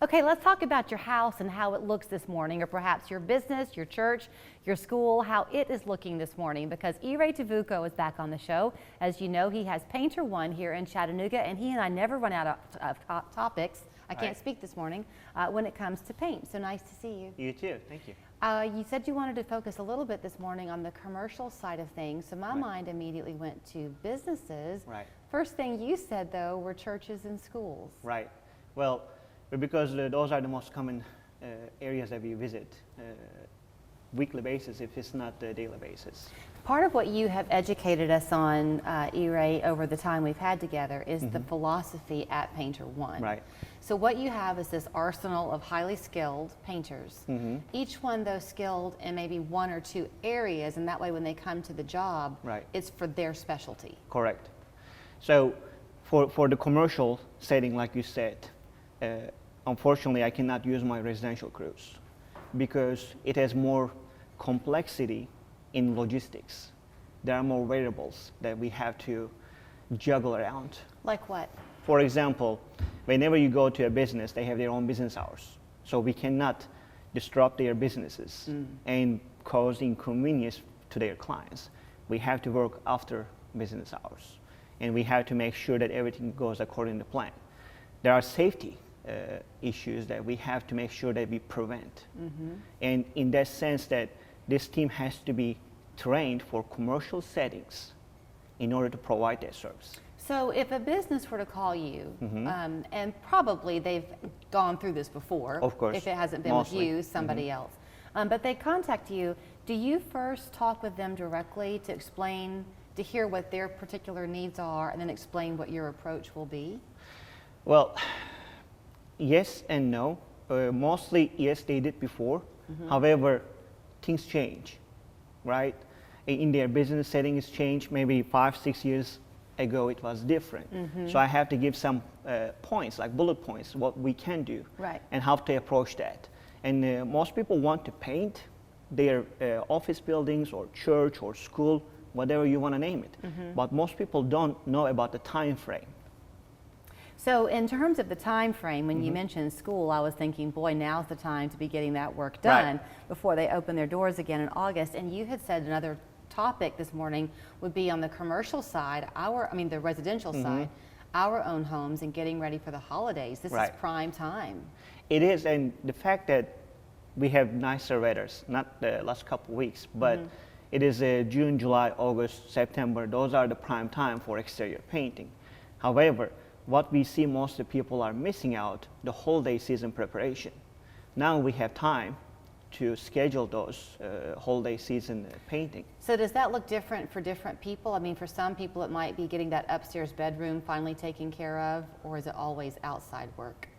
Okay, let's talk about your house and how it looks this morning, or perhaps your business, your church, your school, how it is looking this morning, because Eray Tavukcu is back on the show. As you know, he has Painter1 here in Chattanooga, and he and I never run out of topics. I can't speak this morning when it comes to paint. So nice to see you. You too. Thank you. You said you wanted to focus a little bit this morning on the commercial side of things, so my mind immediately went to businesses. Right. First thing you said, though, were churches and schools. Right. Well, because those are the most common areas that we visit weekly basis, if it's not the daily basis. Part of what you have educated us on, Eray, over the time we've had together is the philosophy at Painter1. Right. So what you have is this arsenal of highly skilled painters, each one though skilled in maybe one or two areas, and that way when they come to the job, it's for their specialty. Correct. So for the commercial setting, like you said, unfortunately I cannot use my residential crews because it has more complexity in logistics. There are more variables that we have to juggle around. Like what? For example, whenever you go to a business, they have their own business hours. So we cannot disrupt their businesses and cause inconvenience to their clients. We have to work after business hours, and we have to make sure that everything goes according to plan. There are safety issues that we have to make sure that we prevent. And in that sense that this team has to be trained for commercial settings in order to provide that service. So if a business were to call you, and probably they've gone through this before, of course, if it hasn't been with you, somebody else, but they contact you, do you first talk with them directly to explain, to hear what their particular needs are, and then explain what your approach will be? Well, yes and no. Mostly, yes, they did before. However, things change, right? In their business settings change. Maybe 5-6 years ago it was different. So I have to give some points, like bullet points, what we can do and how to approach that. And most people want to paint their office buildings or church or school, whatever you want to name it. But most people don't know about the time frame. So in terms of the time frame, when you mentioned school, I was thinking, boy, now's the time to be getting that work done before they open their doors again in August. And you had said another topic this morning would be on the commercial side, the residential side, our own homes and getting ready for the holidays. This is prime time. It is, and the fact that we have nicer weather, not the last couple of weeks, but it is June, July, August, September. Those are the prime time for exterior painting. However, what we see most of the people are missing out the holiday season preparation. Now we have time to schedule those holiday season painting. So does that look different for different people? I mean, for some people it might be getting that upstairs bedroom finally taken care of, or is it always outside work?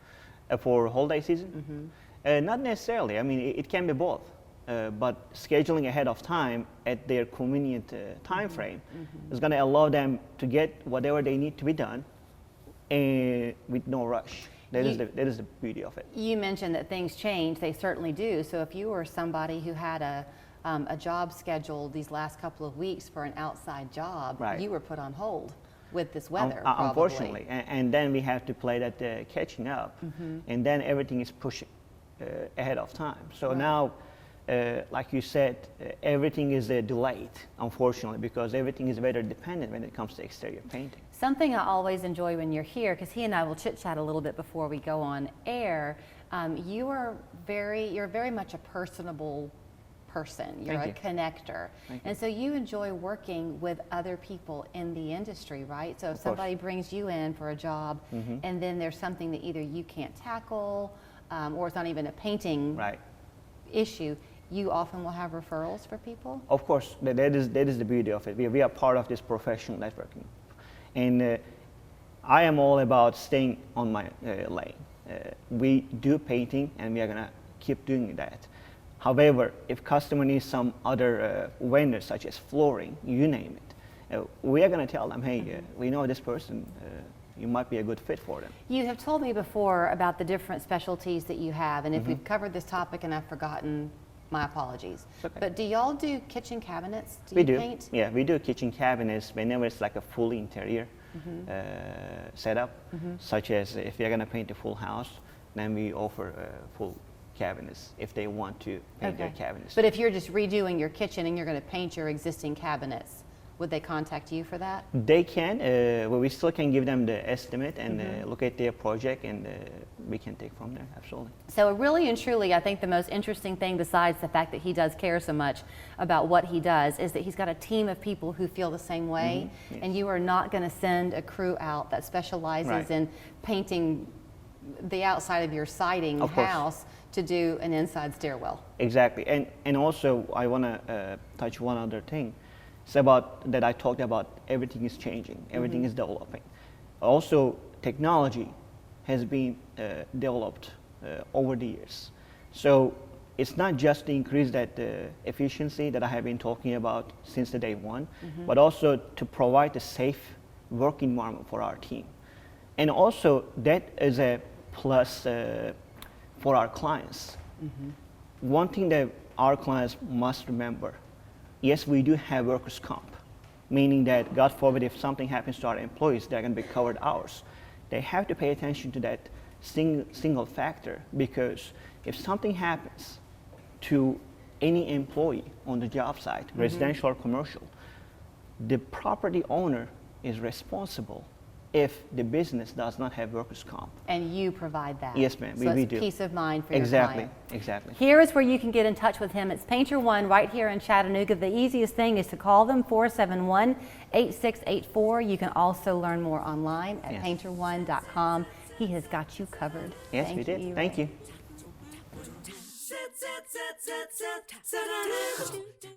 For holiday season? Not necessarily. I mean, it can be both. But scheduling ahead of time at their convenient time frame is going to allow them to get whatever they need to be done with no rush. That is the beauty of it. You mentioned that things change. They certainly do. So if you were somebody who had a job scheduled these last couple of weeks for an outside job, you were put on hold with this weather, unfortunately. And then we have to play that catching up. And then everything is pushed ahead of time. So now, like you said, everything is delayed, unfortunately, because everything is weather dependent when it comes to exterior painting. Something I always enjoy when you're here, because he and I will chit-chat a little bit before we go on air, you're very much a personable person. You're a connector. And so you enjoy working with other people in the industry, right? So if somebody brings you in for a job and then there's something that either you can't tackle or it's not even a painting issue, you often will have referrals for people? Of course, that is the beauty of it. We are part of this professional networking. And I am all about staying on my lane. We do painting and we are going to keep doing that. However, if customer needs some other vendor such as flooring, you name it, we are going to tell them, hey, we know this person, you might be a good fit for them. You have told me before about the different specialties that you have, and if we've covered this topic and I've forgotten, my apologies. But do y'all do kitchen cabinets? We do. Paint? Yeah, we do kitchen cabinets whenever it's like a full interior setup, such as if you're going to paint a full house, then we offer full cabinets if they want to paint their cabinets. But if you're just redoing your kitchen and you're going to paint your existing cabinets, would they contact you for that? They can, but we still can give them the estimate and look at their project, and we can take from there, absolutely. So really and truly, I think the most interesting thing, besides the fact that he does care so much about what he does, is that he's got a team of people who feel the same way, Yes. and you are not going to send a crew out that specializes Right. in painting the outside of your siding Of course. house to do an inside stairwell. Exactly, and also I want to touch one other thing. It's about that I talked about. Everything is changing, everything is developing. Also, technology has been developed over the years. So it's not just to increase that efficiency that I have been talking about since the day one, but also to provide a safe work environment for our team. And also that is a plus for our clients. One thing that our clients must remember, yes, we do have workers' comp, meaning that, God forbid, if something happens to our employees, they're going to be covered hours. They have to pay attention to that single factor, because if something happens to any employee on the job site, residential or commercial, the property owner is responsible if the business does not have workers' comp. And you provide that. Yes, ma'am, so we it's do. peace of mind for Exactly, your client. exactly. Here is where you can get in touch with him. It's Painter1 right here in Chattanooga. The easiest thing is to call them, 471-8684. You can also learn more online at painter1.com. He has got you covered. Yes, we did. Thank you.